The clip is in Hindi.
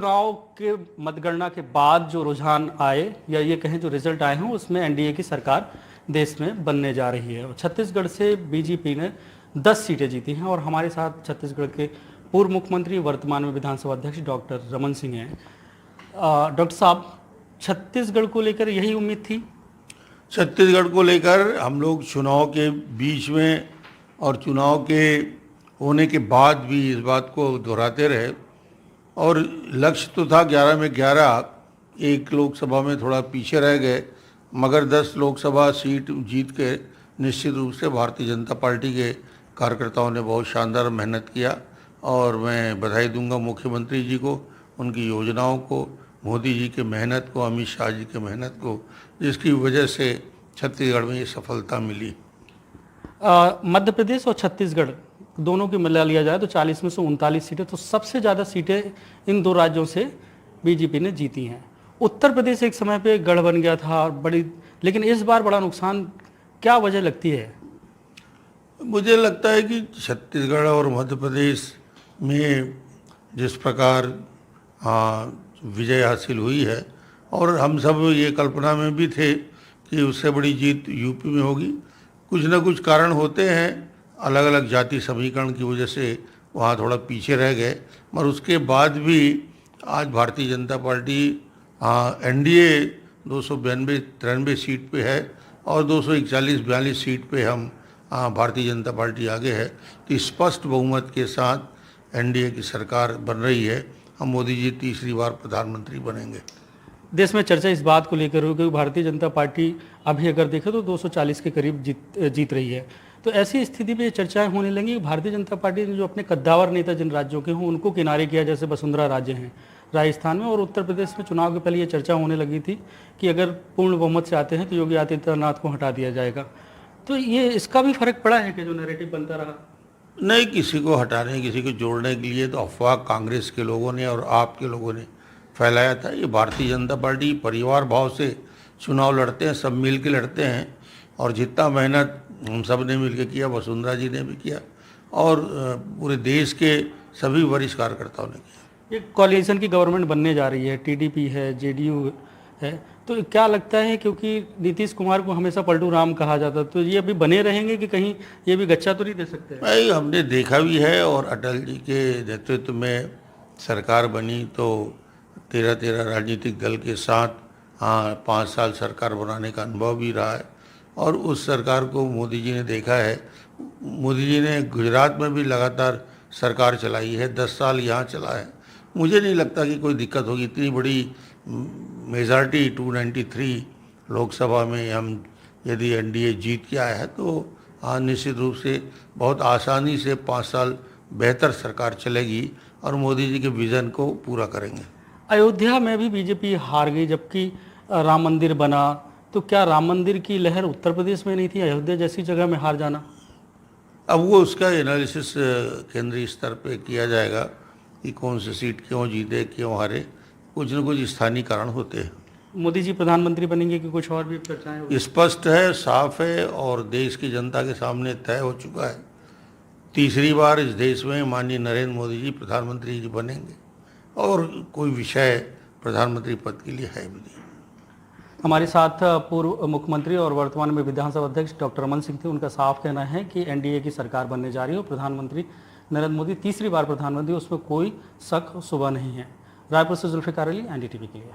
चुनाव के मतगणना के बाद जो रुझान आए या ये कहें जो रिजल्ट आए हैं उसमें एनडीए की सरकार देश में बनने जा रही है। और छत्तीसगढ़ से बीजेपी ने 10 सीटें जीती हैं और हमारे साथ छत्तीसगढ़ के पूर्व मुख्यमंत्री वर्तमान में विधानसभा अध्यक्ष डॉक्टर रमन सिंह हैं। डॉक्टर साहब, छत्तीसगढ़ को लेकर यही उम्मीद थी? छत्तीसगढ़ को लेकर हम लोग चुनाव के बीच में और चुनाव के होने के बाद भी इस बात को दोहराते रहे और लक्ष्य तो था 11 में 11, एक लोकसभा में थोड़ा पीछे रह गए, मगर 10 लोकसभा सीट जीत के निश्चित रूप से भारतीय जनता पार्टी के कार्यकर्ताओं ने बहुत शानदार मेहनत किया और मैं बधाई दूंगा मुख्यमंत्री जी को, उनकी योजनाओं को, मोदी जी की मेहनत को, अमित शाह जी की मेहनत को, जिसकी वजह से छत्तीसगढ़ में ये सफलता मिली। मध्य प्रदेश और छत्तीसगढ़ दोनों की मिला लिया जाए तो 40 में से 39 सीटें, तो सबसे ज़्यादा सीटें इन दो राज्यों से बीजेपी ने जीती हैं। उत्तर प्रदेश एक समय पे गढ़ बन गया था और लेकिन इस बार बड़ा नुकसान, क्या वजह लगती है? मुझे लगता है कि छत्तीसगढ़ और मध्य प्रदेश में जिस प्रकार विजय हासिल हुई है और हम सब ये कल्पना में भी थे कि उससे बड़ी जीत यूपी में होगी, कुछ न कुछ कारण होते हैं, अलग अलग जाति समीकरण की वजह से वहाँ थोड़ा पीछे रह गए, मगर उसके बाद भी आज Bharatiya Janata party NDA 292-93 seat पे है और 241-42 सीट पे हम भारतीय जनता पार्टी आगे है। तो स्पष्ट बहुमत के साथ एनडीए की सरकार बन रही है। हम मोदी जी तीसरी बार प्रधानमंत्री बनेंगे। देश में चर्चा इस बात को लेकर हो कि भारतीय जनता पार्टी अभी अगर देखें तो 240 के करीब जीत रही है। तो ऐसी स्थिति में ये चर्चाएं होने लगी कि भारतीय जनता पार्टी ने जो अपने कद्दावर नेता जिन राज्यों के हों उनको किनारे किया, जैसे वसुंधरा राज्य हैं राजस्थान में, और उत्तर प्रदेश में चुनाव के पहले ये चर्चा होने लगी थी कि अगर पूर्ण बहुमत से आते हैं तो योगी आदित्यनाथ को हटा दिया जाएगा। तो ये इसका भी फर्क पड़ा है कि जो नैरेटिव बनता रहा? नहीं, किसी को हटाने, किसी को जोड़ने के लिए तो अफवाह कांग्रेस के लोगों ने और आप के लोगों ने फैलाया था। ये भारतीय जनता पार्टी परिवार भाव से चुनाव लड़ते हैं, सब मिल के लड़ते हैं और जितना मेहनत हम सब ने मिल के किया, वसुंधरा जी ने भी किया और पूरे देश के सभी वरिष्ठ कार्यकर्ताओं ने किया। ये कोalition की गवर्नमेंट बनने जा रही है, टीडीपी है, जेडीयू है, तो क्या लगता है, क्योंकि नीतीश कुमार को हमेशा पलटू राम कहा जाता, तो ये अभी बने रहेंगे कि कहीं ये भी गच्चा तो नहीं दे सकते? भाई, हमने देखा भी है और अटल जी के नेतृत्व में सरकार बनी तो 13 राजनीतिक दल के साथ 5 साल सरकार बनाने का अनुभव भी रहा है और उस सरकार को मोदी जी ने देखा है। मोदी जी ने गुजरात में भी लगातार सरकार चलाई है, 10 साल यहाँ चला है। मुझे नहीं लगता कि कोई दिक्कत होगी। इतनी बड़ी मेजॉरिटी 293 लोकसभा में हम यदि एनडीए जीत के आया है तो निश्चित रूप से बहुत आसानी से 5 साल बेहतर सरकार चलेगी और मोदी जी के विज़न को पूरा करेंगे। अयोध्या में भी बीजेपी हार गई जबकि राम मंदिर बना, तो क्या राम मंदिर की लहर उत्तर प्रदेश में नहीं थी, अयोध्या जैसी जगह में हार जाना? अब वो उसका एनालिसिस केंद्रीय स्तर पे किया जाएगा कि कौन सी सीट क्यों जीते, क्यों हारे। कुछ न कुछ स्थानीय कारण होते हैं। मोदी जी प्रधानमंत्री बनेंगे कि कुछ और भी चर्चाएं होंगी? स्पष्ट है, साफ है और देश की जनता के सामने तय हो चुका है। तीसरी बार इस देश में माननीय नरेंद्र मोदी जी प्रधानमंत्री जी बनेंगे और कोई विषय प्रधानमंत्री पद के लिए है भी नहीं। हमारे साथ पूर्व मुख्यमंत्री और वर्तमान में विधानसभा अध्यक्ष डॉक्टर रमन सिंह थे। उनका साफ कहना है कि एनडीए की सरकार बनने जा रही है और प्रधानमंत्री नरेंद्र मोदी तीसरी बार प्रधानमंत्री, उसमें कोई शक शुबा नहीं है। रायपुर से जुल्फिकार अली, एनडीटीवी के लिए।